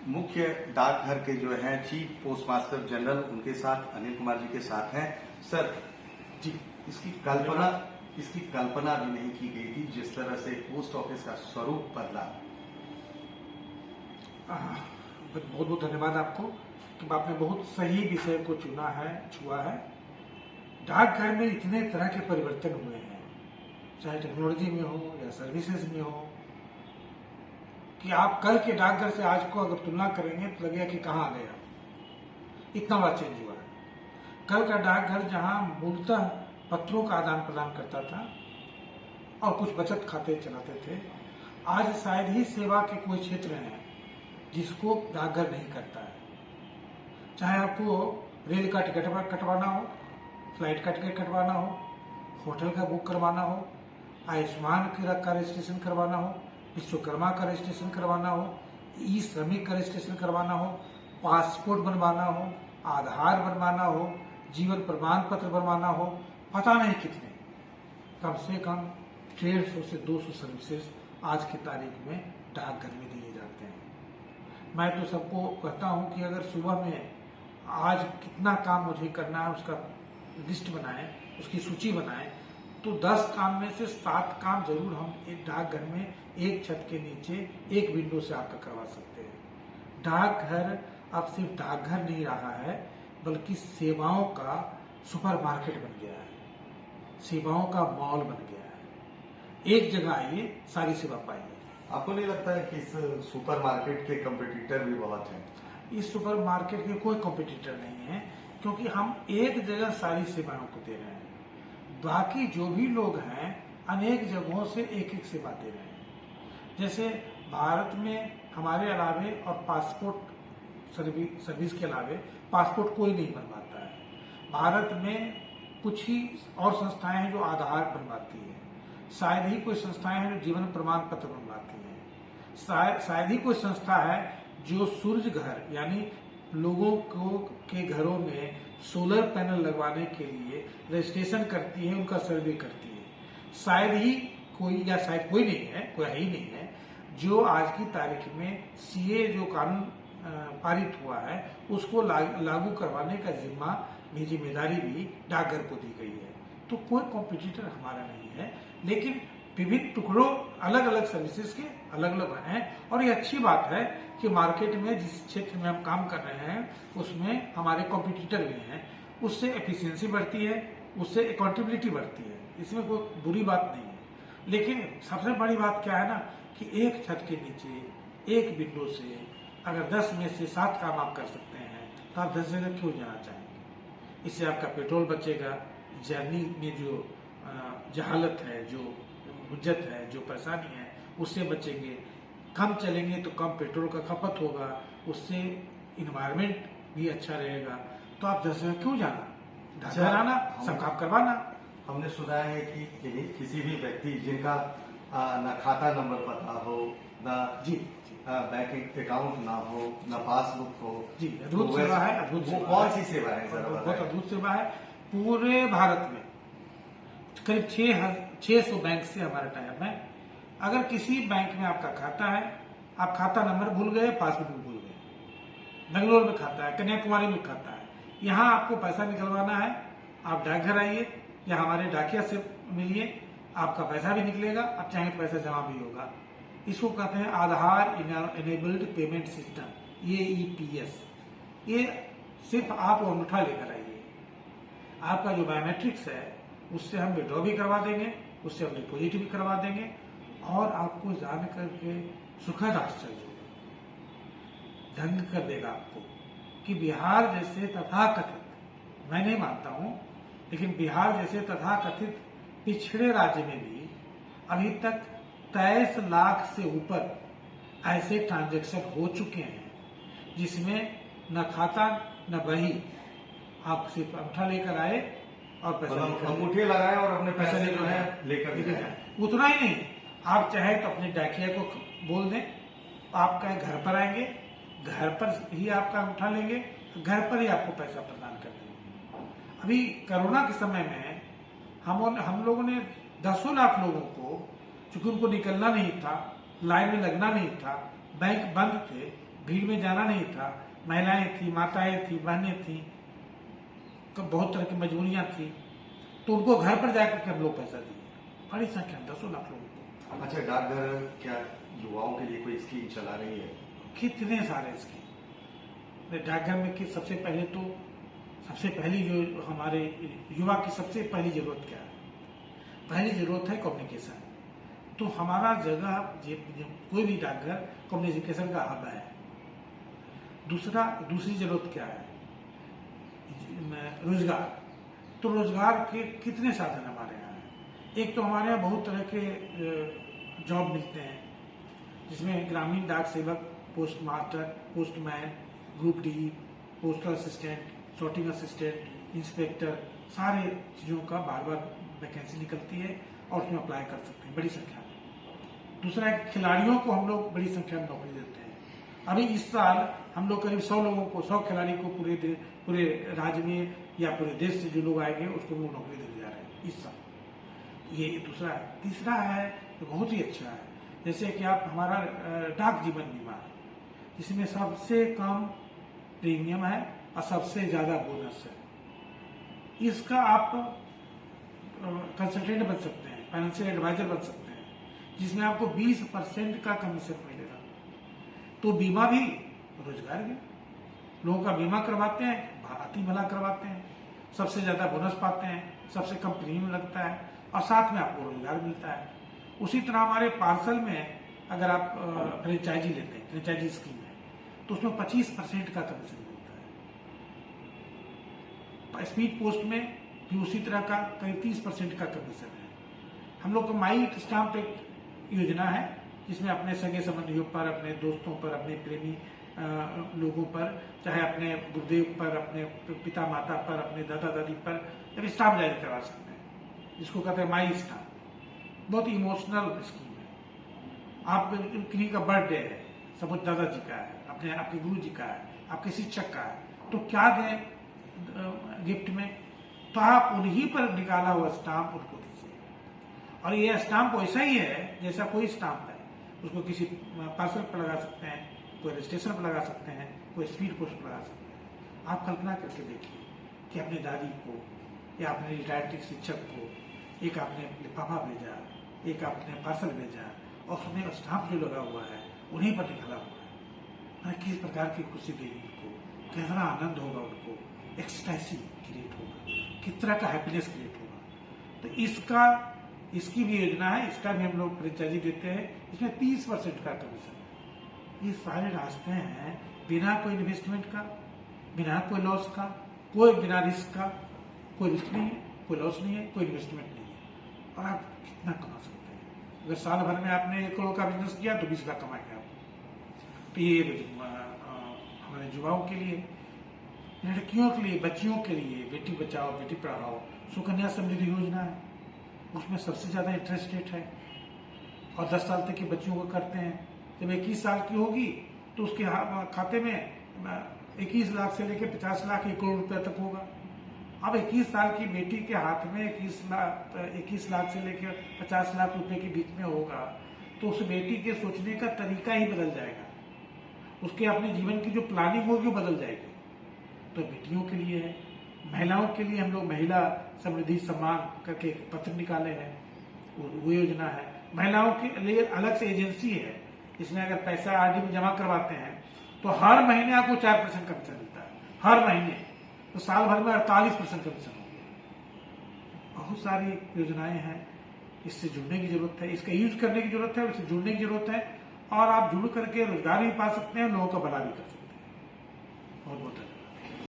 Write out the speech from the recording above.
मुख्य डाकघर के जो हैं चीफ पोस्ट मास्टर जनरल, उनके साथ अनिल कुमार जी के साथ हैं। सर जी, इसकी कल्पना भी नहीं की गई थी जिस तरह से पोस्ट ऑफिस का स्वरूप बदला। बहुत बहुत धन्यवाद आपको कि आपने बहुत सही विषय को छुआ है। डाकघर में इतने तरह के परिवर्तन हुए हैं, चाहे टेक्नोलॉजी में हो या सर्विसेज में हो, कि आप कल के डाकघर से आज को अगर तुलना करेंगे तो लगेगा कि कहाँ आ गया, इतना बड़ा चेंज हुआ है। कल का डाकघर जहां मूलतः पत्रों का आदान प्रदान करता था और कुछ बचत खाते चलाते थे, आज शायद ही सेवा के कोई क्षेत्र हैं जिसको डाकघर नहीं करता है। चाहे आपको रेल का टिकट कटवाना हो, फ्लाइट का टिकट कटवाना हो, होटल का बुक करवाना हो, आयुष्मान का रजिस्ट्रेशन करवाना हो, विश्वकर्मा का रजिस्ट्रेशन करवाना हो, ई श्रमिक का रजिस्ट्रेशन करवाना हो, पासपोर्ट बनवाना हो, आधार बनवाना हो, जीवन प्रमाण पत्र बनवाना हो, पता नहीं कितने, कम से कम 150 से 200 सर्विसेज आज की तारीख में डाकघर में दिए जाते हैं। मैं तो सबको कहता हूं कि अगर सुबह में आज कितना काम मुझे करना है उसका लिस्ट बनाएं, उसकी सूची बनाएं, तो 10 काम में से 7 काम जरूर हम एक डाकघर में एक छत के नीचे एक विंडो से आपका करवा सकते हैं। डाकघर अब सिर्फ डाकघर नहीं रहा है, बल्कि सेवाओं का सुपरमार्केट बन गया है, सेवाओं का मॉल बन गया है। एक जगह आइए, सारी सेवा पाइए। आपको नहीं लगता है कि इस सुपरमार्केट के कंपटीटर भी बहुत हैं? इस सुपरमार्केट के कोई कंपटीटर नहीं है, क्योंकि हम एक जगह सारी सेवाओं को दे रहे हैं। बाकी जो भी लोग हैं अनेक जगहों से एक एक सेवा दे रहे हैं। जैसे भारत में हमारे अलावे और पासपोर्ट सर्विस के अलावे पासपोर्ट कोई नहीं बनवाता है। भारत में कुछ ही और संस्थाएं हैं जो आधार बनवाती है, शायद ही कोई संस्थाएं हैं जो जीवन प्रमाण पत्र बनवाती है, शायद ही कोई संस्था है जो सूर्य घर यानी लोगों को के घरों में सोलर पैनल लगवाने के लिए रजिस्ट्रेशन करती है, उनका सर्वे करती है। शायद ही कोई, या शायद कोई नहीं है, कोई है ही नहीं है, जो आज की तारीख में सीए जो कानून पारित हुआ है उसको लागू करवाने का जिम्मेदारी भी डाकघर को दी गई है। तो कोई कॉम्पिटिटर हमारा नहीं है, लेकिन विभिन्न टुकड़ों अलग अलग सर्विसेज के अलग अलग हैं। और ये अच्छी बात है कि मार्केट में जिस क्षेत्र में हम काम कर रहे हैं उसमें हमारे कॉम्पिटिटर भी हैं, उससे एफिशिएंसी बढ़ती है, उससे अकाउंटेबिलिटी बढ़ती है, इसमें कोई बुरी बात नहीं है। लेकिन सबसे बड़ी बात क्या है ना, कि एक छत के नीचे एक विंडो से अगर 10 में से 7 काम आप कर सकते हैं तो आप 10 जगह क्यों जाना चाहेंगे? इससे आपका पेट्रोल बचेगा, जर्नी में जो जहालत है, जो हुज्जत है, जो परेशानी है, उससे बचेंगे। कम चलेंगे तो कम पेट्रोल का खपत होगा, उससे इन्वायरमेंट भी अच्छा रहेगा। तो आप 10 जगह क्यों जाना, डाकघर आना, सब काम करवाना। हमने सुना है कि किसी भी व्यक्ति जिनका न खाता नंबर पता हो, न बैंक अकाउंट ना हो, न पासबुक हो, जी अद्भुत सेवा है, अद्भुत वो कौन सी सेवा है? बहुत अद्भुत सेवा है। पूरे भारत में करीब 600 बैंक से हमारा टाइप है। अगर किसी बैंक में आपका खाता है, आप खाता नंबर भूल गए, पासबुक भी भूल गए, बेंगलोर में खाता है, कन्याकुमारी में खाता है, यहाँ आपको पैसा निकलवाना है, आप डाकघर आइए या हमारे डाकिया से मिलिए, आपका पैसा भी निकलेगा, आप चाहें तो पैसा जमा भी होगा। इसको कहते हैं आधार इनेबल्ड पेमेंट सिस्टम, AEPS। ये सिर्फ आप अंगूठा लेकर आइए, आपका जो बायोमेट्रिक्स है उससे हम विड्रॉ भी करवा देंगे, उससे हम डिपोजिट भी करवा देंगे, और आपको जान करके सुखद आश्चर्य होगा, ढंग कर देगा आपको कि बिहार जैसे तथाकथित, मैं नहीं मानता हूं, लेकिन बिहार जैसे तथाकथित पिछड़े राज्य में भी अभी तक 23 लाख से ऊपर ऐसे ट्रांजैक्शन हो चुके हैं जिसमें न खाता न बही, आप सिर्फ अंगूठा लेकर आए और पैसा अंगूठे लगाए और अपने पैसे जो है लेकर जाए। उतना ही नहीं, आप चाहे तो अपने डाकिया को बोल दें, आपका घर पर आएंगे, घर पर ही आपका अंगूठा लेंगे, घर पर ही आपको पैसा प्रदान कर देंगे। अभी कोरोना के समय में हम लोगों ने 10 लाख लोगों को, चूंकि उनको निकलना नहीं था, लाइन में लगना नहीं था, बैंक बंद थे, भीड़ में जाना नहीं था, महिलाएं थी, माताएं थी, बहनें थी, तो बहुत तरह की मजबूरियां थी, तो उनको घर पर जाकर के हम लोग पैसा दिए, बड़ी संख्या में 10 लाख लोगों को। अच्छा, डाकघर क्या युवाओं के लिए कोई स्कीम चला रही है? कितने सारे स्कीम डाकघर में कि सबसे पहली जो हमारे युवा की सबसे पहली जरूरत क्या है? पहली जरूरत है कम्युनिकेशन। तो हमारा जगह कोई भी डाकघर कम्युनिकेशन का हब है। दूसरी जरूरत क्या है? रोजगार। तो रोजगार के कितने साधन हमारे यहाँ हैं। एक तो हमारे यहाँ बहुत तरह के जॉब मिलते हैं, जिसमें ग्रामीण डाक सेवक, post master, postman, group D, postal assistant, sorting assistant, inspector, सारे चीजों का बार बार वैकेंसी निकलती है और उसमें अप्लाई कर सकते हैं बड़ी संख्या में। दूसरा है खिलाड़ियों को हम लोग बड़ी संख्या में नौकरी देते हैं। अभी इस साल हम लोग करीब 100 खिलाड़ी को पूरे राज्य में या पूरे देश से जो लोग आएंगे उसको हम लोग नौकरी देने जा रहे हैं इस साल। ये दूसरा है। तीसरा है तो बहुत ही अच्छा है, जैसे कि आप हमारा डाक जीवन बीमा है, जिसमें सबसे कम प्रीमियम है और सबसे ज्यादा बोनस है। इसका आप कंसल्टेंट बन सकते हैं, फाइनेंशियल एडवाइजर बन सकते हैं, जिसमें आपको 20% का कमीशन मिलेगा। तो बीमा भी रोजगार भी, लोगों का बीमा करवाते हैं, अति भला करवाते हैं, सबसे ज्यादा बोनस पाते हैं, सबसे कम प्रीमियम लगता है और साथ में आपको रोजगार मिलता है। उसी तरह हमारे पार्सल में अगर आप फ्रेंचाइजी लेते हैं, फ्रेंचाइजी स्कीम है, तो उसमें 25% का कमीशन मिलता है। स्पीड पोस्ट में भी उसी तरह का करीब 30% का कमीशन है। हम लोग का माई स्टाम्प एक योजना है, जिसमें अपने सगे संबंधियों पर, अपने दोस्तों पर, अपने प्रेमी लोगों पर, चाहे अपने गुरुदेव पर, अपने पिता माता पर, अपने दादा दादी पर जब स्टाम्प जारी करवा सकते हैं, जिसको कहते हैं माई स्टाम्प। बहुत इमोशनल स्कीम है। आप किसी का बर्थडे है, सपोज दादाजी का है, आपके गुरु जी का है, आपके शिक्षक का है, तो क्या दें गिफ्ट में? तो आप उन्हीं पर निकाला हुआ स्टाम्प उनको दीजिए। और ये स्टाम्प वैसा ही है जैसा कोई स्टाम्प है, उसको किसी पार्सल पर लगा सकते हैं, कोई रजिस्ट्रेशन पर लगा सकते हैं, कोई स्पीड पोस्ट पर लगा सकते हैं। आप कल्पना करके देखिए कि अपनी दादी को या अपने रिटायर्ड शिक्षक को एक आपने लिफाफा भेजा, एक आपने पार्सल भेजा और उसमें स्टाम्प जो लगा हुआ है उन्हीं पर निकला हुआ है। किस प्रकार की खुशी देगी उनको, कितना आनंद होगा उनको, एक्सटेसी क्रिएट होगा, किस तरह का हैप्पीनेस क्रिएट होगा। तो इसकी भी योजना है, इसका भी हम लोग फ्रेंचाइजी देते हैं, इसमें 30% का कमीशन है। ये सारे रास्ते हैं बिना कोई इन्वेस्टमेंट का, बिना कोई लॉस का, बिना रिस्क का। कोई रिस्क नहीं है, कोई लॉस नहीं है, कोई इन्वेस्टमेंट नहीं है। और आप कितना कमा सकते हैं? अगर साल भर में आपने 1 करोड़ का बिजनेस किया तो 20 लाख कमाएंगे आप। तो ये हमारे युवाओं के लिए, लड़कियों के लिए, बच्चियों के लिए बेटी बचाओ बेटी पढ़ाओ सुकन्या समृद्धि योजना है। उसमें सबसे ज्यादा इंटरेस्ट रेट है और 10 साल तक की बच्चियों को करते हैं। जब 21 साल की होगी तो उसके खाते में 21 लाख से लेकर 50 लाख 1 करोड़ रुपया तक होगा। अब 21 साल की बेटी के हाथ में 21 लाख से लेकर 50 लाख रुपए के बीच में होगा, तो उस बेटी के सोचने का तरीका ही बदल जाएगा, उसके अपने जीवन की जो प्लानिंग होगी वो बदल जाएगी। तो बेटियों के लिए है, महिलाओं के लिए हम लोग महिला समृद्धि सम्मान करके एक पत्र निकाले हैं, वो योजना है। महिलाओं के लिए अलग से एजेंसी है, इसमें अगर पैसा आरडी में जमा करवाते हैं तो हर महीने आपको 4% कमीशन मिलता है, हर महीने। तो साल भर में 48% कमीशन हो गया। बहुत सारी योजनाएं हैं, इससे जुड़ने की जरूरत है, इसका यूज करने की जरूरत है, इससे जुड़ने की जरूरत है। और आप जुड़ करके रोजगार भी पा सकते हैं, लोगों का भला भी कर सकते हैं। बहुत बहुत धन्यवाद।